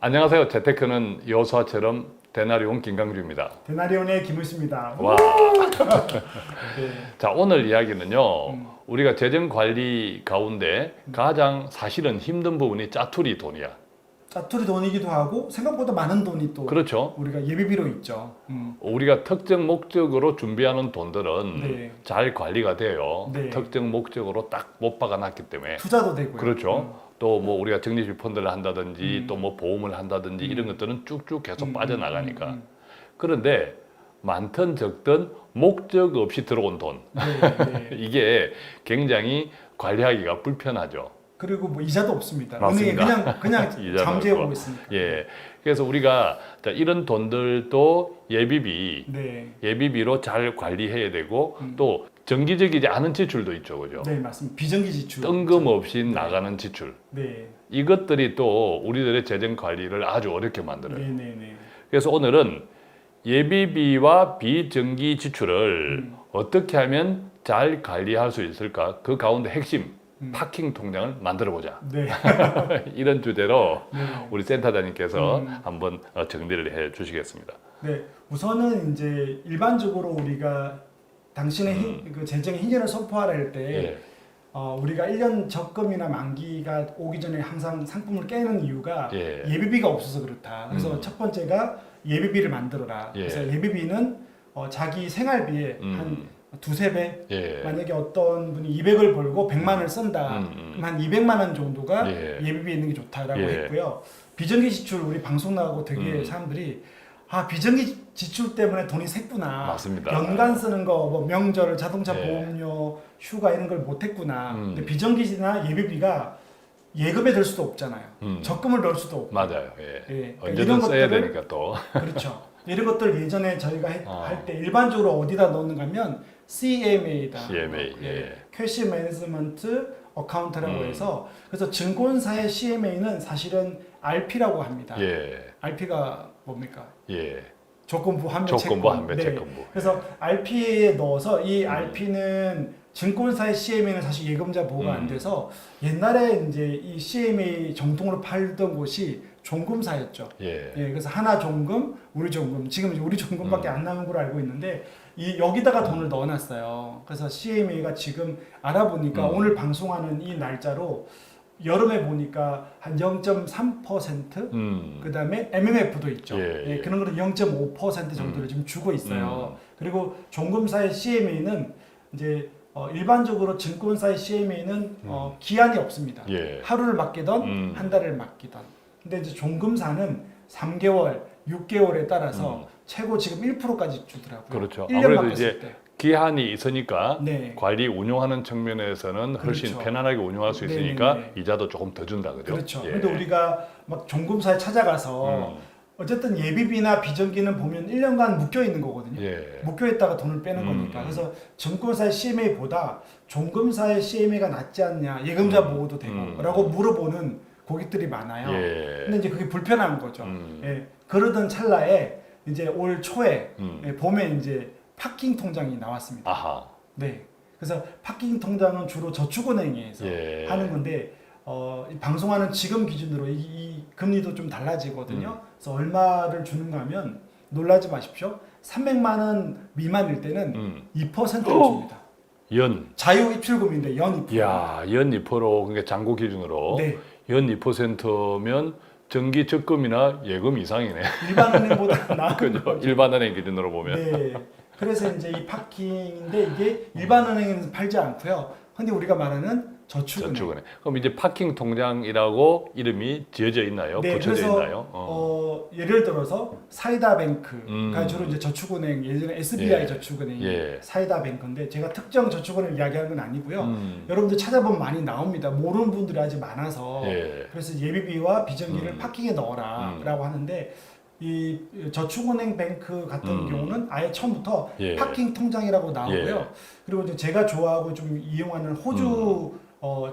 안녕하세요. 재테크는 여수와처럼 데나리온 김강주입니다. 데나리온의 김우수입니다. 와. 네. 자, 오늘 이야기는요. 우리가 재정 관리 가운데 가장 사실은 힘든 부분이 짜투리 돈이야. 짜투리 돈이기도 하고 생각보다 많은 돈이 또 그렇죠. 우리가 예비비로 있죠. 우리가 특정 목적으로 준비하는 돈들은 네. 잘 관리가 돼요. 네. 특정 목적으로 딱 못 박아놨기 때문에. 투자도 되고요. 그렇죠. 또 뭐 우리가 적립식 펀드를 한다든지 또 뭐 보험을 한다든지 이런 것들은 쭉쭉 계속 빠져나가니까. 그런데 많든 적든 목적 없이 들어온 돈. 네, 네. 이게 굉장히 관리하기가 불편하죠. 그리고 뭐 이자도 없습니다. 맞습니다. 은행에 그냥 이자도 잠재우고 없고. 있으니까. 예. 그래서 우리가 자, 이런 돈들도 네. 예비비로 잘 관리해야 되고 또 정기적이지 않은 지출도 있죠, 그죠? 네, 맞습니다. 비정기 지출. 뜬금없이 나가는 지출. 네. 이것들이 또 우리들의 재정 관리를 아주 어렵게 만들어요. 네, 네, 네. 그래서 오늘은 예비비와 비정기 지출을 어떻게 하면 잘 관리할 수 있을까? 그 가운데 핵심 파킹 통장을 만들어 보자. 네. 이런 주제로 네. 우리 센터장님께서 한번 정리를 해 주시겠습니다. 네. 우선은 이제 일반적으로 우리가 당신의 그 재정의 희년을 선포하라 때 예. 우리가 1년 적금이나 만기가 오기 전에 항상 상품을 깨는 이유가 예. 예비비가 없어서 그렇다. 그래서 첫 번째가 예비비를 만들어라. 예. 그래서 예비비는 자기 생활비에 한 두세 배. 예. 만약에 어떤 분이 200을 벌고 100만 원을 쓴다. 그럼 한 200만 원 정도가 예. 예비비에 있는 게 좋다라고 예. 했고요. 비정기 지출 우리 방송 나가고 되게 사람들이 비정기 지출 때문에 돈이 샜구나. 맞습니다. 연간 쓰는 거, 뭐 명절, 자동차 예. 보험료, 휴가 이런 걸 못했구나. 근데 비정기나 예비비가 예금에 들 수도 없잖아요. 적금을 넣을 수도 없고. 맞아요. 예. 예. 언제든 이런 써야 것들을- 되니까 또. 그렇죠. 이런 것들 예전에 저희가 할 때 일반적으로 어디다 넣는가 하면 CMA다. CMA. 예. 캐시 매니지먼트 어카운트라고 해서 그래서 증권사의 CMA는 사실은 RP라고 합니다. 예. RP가 뭡니까? 예. 조건부 환매 조건부 채권. 환매 네. 채권부. 그래서 RP에 넣어서 이 RP는 증권사의 CMA는 사실 예금자 보호가 안 돼서 옛날에 이제 이 CMA 정통으로 팔던 곳이 종금사였죠. 예. 예, 그래서 하나종금, 우리종금, 지금 이제 우리종금밖에 안 남은 걸로 알고 있는데 여기다가 돈을 넣어놨어요. 그래서 CMA가 지금 알아보니까 오늘 방송하는 이 날짜로 여름에 보니까 한 0.3%, 그 다음에 MMF도 있죠. 예, 예. 그런 거는 0.5% 정도를 지금 주고 있어요. 그리고 종금사의 CMA는 이제 일반적으로 증권사의 CMA는 기한이 없습니다. 예. 하루를 맡기던 한 달을 맡기던. 근데 이제 종금사는 3개월, 6개월에 따라서 최고 지금 1%까지 주더라고요. 그렇죠. 1년 아무래도 맡겼을 이제 때. 기한이 있으니까 네. 관리 운용하는 측면에서는 훨씬 그렇죠. 편안하게 운용할 수 네, 있으니까 네, 네. 이자도 조금 더 준다 그죠? 그렇죠. 예. 근데 우리가 막 종금사에 찾아가서 어쨌든 예비비나 비정기는 보면 1년간 묶여 있는 거거든요. 예. 묶여 있다가 돈을 빼는 거니까. 그래서 증권사의 CMA보다 종금사의 CMA가 낫지 않냐, 예금자 보호도 되고 라고 물어보는 고객들이 많아요. 예. 근데 이제 그게 불편한 거죠. 예. 그러던 찰나에 이제 올 초에 봄에 이제 파킹 통장이 나왔습니다. 아하. 네. 그래서 파킹 통장은 주로 저축은행에서 예. 하는 건데 이 방송하는 지금 기준으로 이 금리도 좀 달라지거든요. 그래서 얼마를 주는가 하면 놀라지 마십시오. 300만 원 미만일 때는 2%를 줍니다. 연. 자유 입출금인데 연 2%. 야, 연 2%, 그러니까 잔고 기준으로 네. 연 2%면 정기 적금이나 예금 이상이네. 일반 은행보다 나은 그죠? 거죠. 일반 은행 기준으로 보면. 네. 그래서 이제 이 파킹인데 이게 일반 은행에는 팔지 않고요. 근데 우리가 말하는 저축은행. 저축은행. 그럼 이제 파킹 통장이라고 이름이 지어져 있나요? 네, 붙여져 그래서 있나요? 예를 들어서 사이다뱅크가 주로 이제 저축은행, 예전에 SBI 예. 저축은행이 예. 사이다뱅크인데 제가 특정 저축은행 이야기하는 건 아니고요. 여러분들 찾아보면 많이 나옵니다. 모르는 분들이 아직 많아서 예. 그래서 예비비와 비정기를 파킹에 넣어라라고 하는데 이 저축은행 뱅크 같은 경우는 아예 처음부터 예. 파킹 통장이라고 나오고요. 예. 그리고 이제 제가 좋아하고 좀 이용하는 호주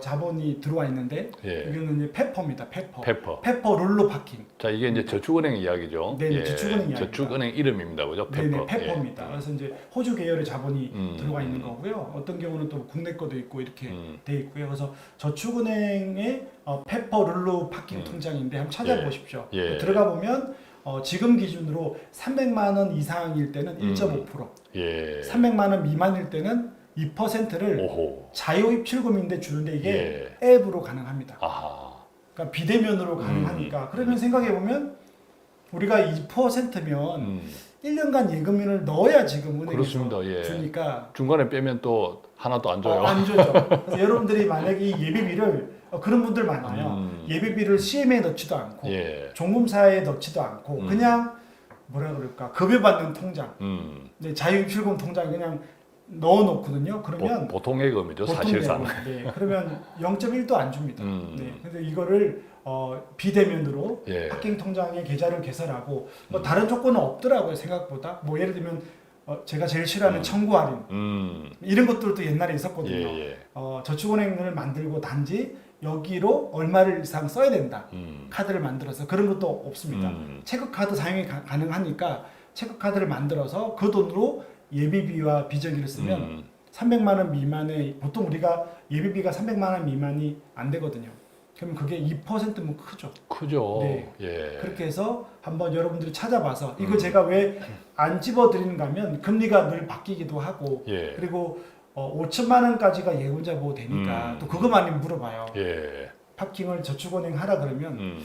자본이 들어와 있는데 예. 이거는 이제 페퍼입니다. 페퍼. 페퍼. 룰로 파킹. 자, 이게 이제 저축은행 이야기죠. 네, 저축은행 이야기입니다. 저축은행 이름입니다. 그죠? 페퍼. 네네, 페퍼입니다. 예. 그래서 이제 호주 계열의 자본이 들어가 있는 거고요. 어떤 경우는 또 국내 것도 있고 이렇게 돼 있고요. 그래서 저축은행의 페퍼 룰루 파킹 통장인데 한번 찾아보십시오. 예. 들어가 보면 지금 기준으로 300만 원 이상일 때는 1.5%, 예. 300만 원 미만일 때는 2%를 오호. 자유입출금인데 주는데 이게 예. 앱으로 가능합니다. 아하. 그러니까 비대면으로 가능하니까. 그러면 생각해 보면 우리가 2%면 1년간 예금을 넣어야 지금 은행에서 그렇습니다. 예. 주니까 중간에 빼면 또 하나도 안 줘요. 안 줘죠. 그래서 여러분들이 만약에 이 예비비를 그런 분들 많아요. 예비비를 CM에 넣지도 않고 예. 종금사에 넣지도 않고 그냥 뭐라 그럴까 급여받는 통장, 네, 자유입출금 통장 그냥 넣어놓거든요. 그러면 보통 예금이죠, 보통 사실상. 예금, 네, 그러면 0.1도 안 줍니다. 음. 네, 근데 이거를 비대면으로 예. 파킹 통장에 계좌를 개설하고 다른 조건은 없더라고요. 생각보다 뭐 예를 들면 제가 제일 싫어하는 청구 할인 이런 것들도 옛날에 있었거든요. 예, 예. 저축은행을 만들고 단지 여기로 얼마를 이상 써야 된다. 카드를 만들어서 그런 것도 없습니다. 체크카드 사용이 가능하니까 체크카드를 만들어서 그 돈으로 예비비와 비정기를 쓰면 300만 원 미만의 보통 우리가 예비비가 300만 원 미만이 안 되거든요. 그러면 그게 2%면 크죠. 크죠. 네. 예. 그렇게 해서 한번 여러분들이 찾아봐서 이거 제가 왜 안 집어드리는가 하면 금리가 늘 바뀌기도 하고 예. 그리고 5천만 원까지가 예금자 보호 되니까 또 그거 많이 물어봐요. 예. 파킹을 저축은행 하라 그러면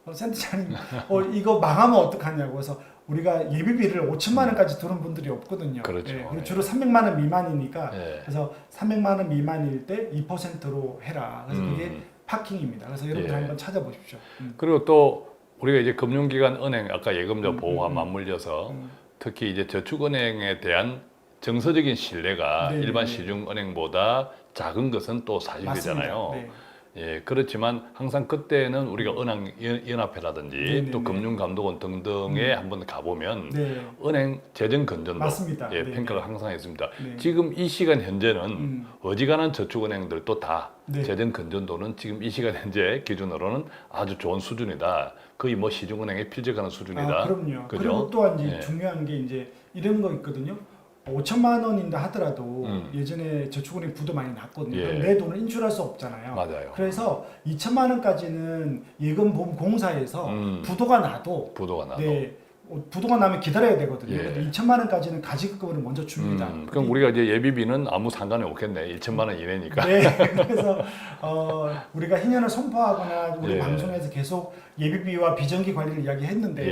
센터장님 이거 망하면 어떡하냐고 그래서 우리가 예비비를 5천만 원까지 두는 분들이 없거든요. 그렇죠. 예, 그리고 주로 300만 원 미만이니까 예. 그래서 300만 원 미만일 때 2%로 해라. 그래서 그게 파킹입니다. 그래서 여러분들 예. 한번 찾아보십시오. 그리고 또 우리가 이제 금융기관, 은행 아까 예금자 보호와 맞물려서 특히 이제 저축은행에 대한 정서적인 신뢰가 네, 일반 네. 시중은행보다 작은 것은 또 사실이잖아요. 맞습니다. 네. 예, 그렇지만 항상 그때는 우리가 은행연합회라든지 네, 네, 또 네. 금융감독원 등등에 한번 가보면 네. 은행 재정 건전도 맞습니다. 예, 네, 평가가 항상 했습니다. 네. 지금 이 시간 현재는 어지간한 저축은행들도 다 네. 재정 건전도는 지금 이 시간 현재 기준으로는 아주 좋은 수준이다. 거의 뭐 시중은행에 필적하는 수준이다. 그럼요. 그죠? 그리고 또한 이제 예. 중요한 게 이제 이런 거 있거든요. 5천만 원인다 하더라도 예전에 저축은행 부도 많이 났거든요. 예. 그럼 내 돈을 인출할 수 없잖아요. 맞아요. 그래서 2천만 원까지는 예금보험공사에서 부도가 나도 부도가 나도. 네, 부도가 나면 기다려야 되거든요. 예. 근데 2천만 원까지는 가지급을 먼저 줍니다. 그럼 우리가 이제 예비비는 아무 상관이 없겠네. 1천만 원 이내니까. 네, 그래서 우리가 희년을 선포하거나 우리 예. 방송에서 계속 예비비와 비정기 관리를 이야기했는데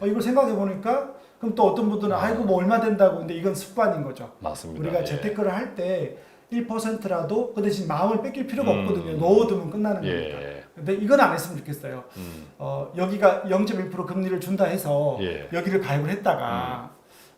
예. 이걸 생각해 보니까 그럼 또 어떤 분들은 아이고 뭐 얼마 된다고 근데 이건 습관인 거죠. 맞습니다. 우리가 예. 재테크를 할 때 1%라도 그 대신 마음을 뺏길 필요가 없거든요. 음. 넣어두면 끝나는 거니까. 예. 근데 이건 안 했으면 좋겠어요. 여기가 0.1% 금리를 준다 해서 예. 여기를 가입을 했다가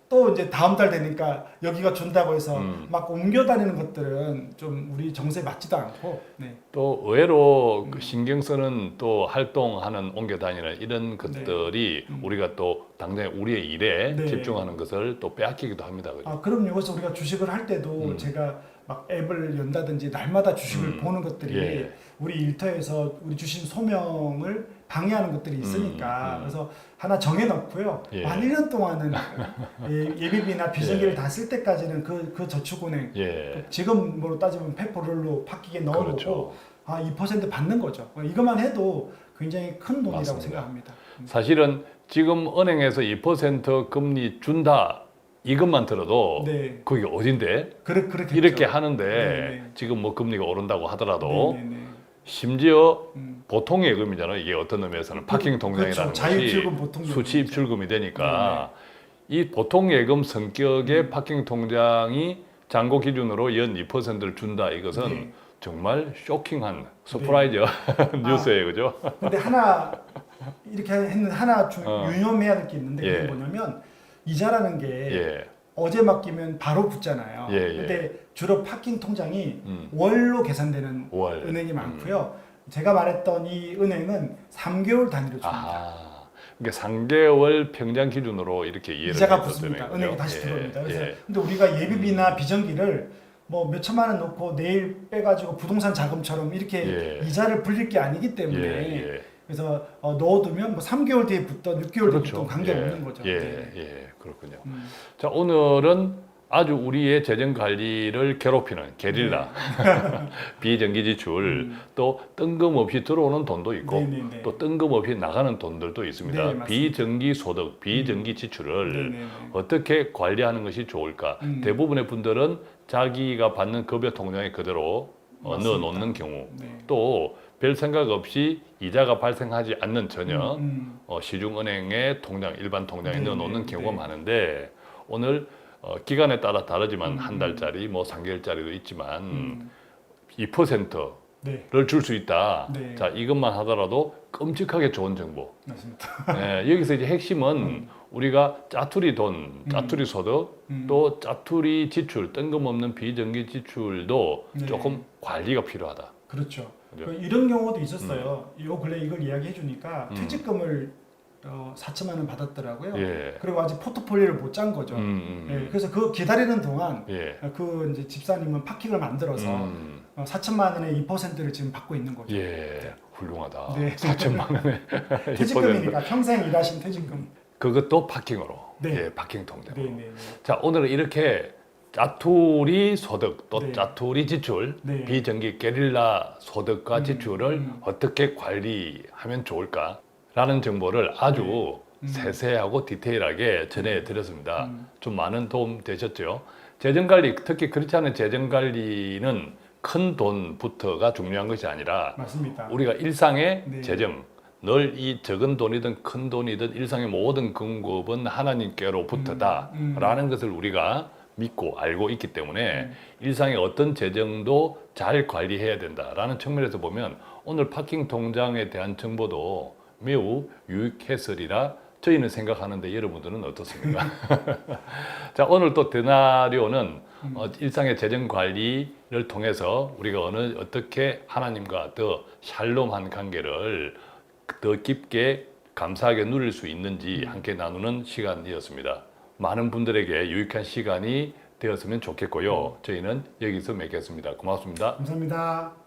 또 이제 다음 달 되니까 여기가 준다고 해서 막 옮겨 다니는 것들은 좀 우리 정서에 맞지도 않고 네. 또 의외로 그 신경 쓰는 또 활동하는 옮겨 다니는 이런 것들이 우리가 또 당장 우리의 일에 네. 집중하는 것을 또 빼앗기기도 합니다. 그죠? 그럼요. 그래서 우리가 주식을 할 때도 제가 막 앱을 연다든지 날마다 주식을 보는 것들이 예. 우리 일터에서 우리 주식 소명을 방해하는 것들이 있으니까 그래서 하나 정해놓고요. 예. 한 1년 동안은 예비비나 비정기를 다 쓸 때까지는 그 저축은행 예. 지금으로 따지면 페퍼룰로 파키게 넣어놓고 그렇죠. 2% 받는 거죠. 이것만 해도 굉장히 큰 돈이라고 맞습니다. 생각합니다. 사실은 지금 은행에서 2% 금리 준다 이것만 들어도 네. 그게 어딘데? 그렇겠죠. 이렇게 하는데 네. 지금 뭐 금리가 오른다고 하더라도 네, 네, 네. 심지어 보통 예금이잖아요. 이게 어떤 의미에서는 파킹 통장이라는 그렇죠. 것이 자유입출금 보통 예금이죠. 수치 입출금이 되니까 이 보통 예금 성격의 파킹 통장이 잔고 기준으로 연 2%를 준다. 이것은 네. 정말 쇼킹한 서프라이즈 뉴스예요, 그죠? 근데 하나 이렇게 했는 하나 유념해야 될 게 있는데 예. 그게 뭐냐면 이자라는 게 예, 어제 맡기면 바로 붙잖아요. 예, 예. 근데 주로 파킹 통장이 월로 계산되는 월. 은행이 많고요. 제가 말했던 이 은행은 3개월 단위로 줍니다. 아, 그러니까 3개월 평장 기준으로 이렇게 이해를 이자가 해줬다는 붙습니다. 거죠. 은행이 다시 예, 들어옵니다. 그래서 예. 근데 우리가 예비비나 비정기를 뭐 몇 천만 원 놓고 내일 빼가지고 부동산 자금처럼 이렇게 예. 이자를 불릴 게 아니기 때문에 예. 그래서 넣어두면 뭐 3개월 뒤에 붙던 6개월 뒤에 붙던 관계없는 예. 거죠. 예. 네. 예. 그렇군요. 음. 자, 오늘은 아주 우리의 재정 관리를 괴롭히는 게릴라, 비정기 지출, 또 뜬금없이 들어오는 돈도 있고, 네네네. 또 뜬금없이 나가는 돈들도 있습니다. 네, 맞습니다. 비정기 소득, 비정기 지출을 네네네. 어떻게 관리하는 것이 좋을까? 대부분의 분들은 자기가 받는 급여 통장에 그대로 맞습니다. 넣어놓는 경우, 네. 또 별 생각 없이 이자가 발생하지 않는 전혀 음. 시중은행의 통장, 일반 통장에 네, 넣어놓는 네, 경우가 네. 많은데, 오늘 기간에 따라 다르지만 한 달짜리, 뭐 3개월짜리도 있지만 2%를 네. 줄 수 있다. 네. 자, 이것만 하더라도 끔찍하게 좋은 정보. 맞습니다. 여기서 이제 핵심은 우리가 짜투리 돈, 짜투리 소득, 또 짜투리 지출, 뜬금없는 비정기 지출도 네. 조금 관리가 필요하다. 그렇죠. 그죠? 이런 경우도 있었어요. 요 근래 이걸 이야기해 주니까 음. 퇴직금을 4천만 원 받았더라고요. 예. 그리고 아직 포트폴리오를 못 짠 거죠. 예, 그래서 그 기다리는 동안 예. 그 이제 집사님은 파킹을 만들어서 4천만 원의 2%를 지금 받고 있는 거죠. 예. 훌륭하다. 네. 4천만 원에 2%. 퇴직금이니까 평생 일하신 퇴직금. 그것도 파킹으로. 네. 예, 파킹 통장. 네, 네, 네. 자, 오늘은 이렇게 짜투리 소득 또 네. 짜투리 지출, 네. 비정기 게릴라 소득과 지출을 어떻게 관리하면 좋을까라는 정보를 아주 세세하고 디테일하게 전해드렸습니다. 좀 많은 도움 되셨죠? 재정관리, 특히 그렇지 않은 재정관리는 큰 돈부터가 중요한 것이 아니라 맞습니다. 우리가 일상의 네. 재정, 늘 이 적은 돈이든 큰 돈이든 일상의 모든 공급은 하나님께로부터다라는 것을 우리가 믿고 알고 있기 때문에 일상의 어떤 재정도 잘 관리해야 된다라는 측면에서 보면 오늘 파킹 통장에 대한 정보도 매우 유익했으리라 저희는 생각하는데 여러분들은 어떻습니까? 자, 오늘 또 드나리오는 일상의 재정 관리를 통해서 우리가 어떻게 하나님과 더 샬롬한 관계를 더 깊게 감사하게 누릴 수 있는지 함께 나누는 시간이었습니다. 많은 분들에게 유익한 시간이 되었으면 좋겠고요. 저희는 여기서 맺겠습니다. 고맙습니다. 감사합니다.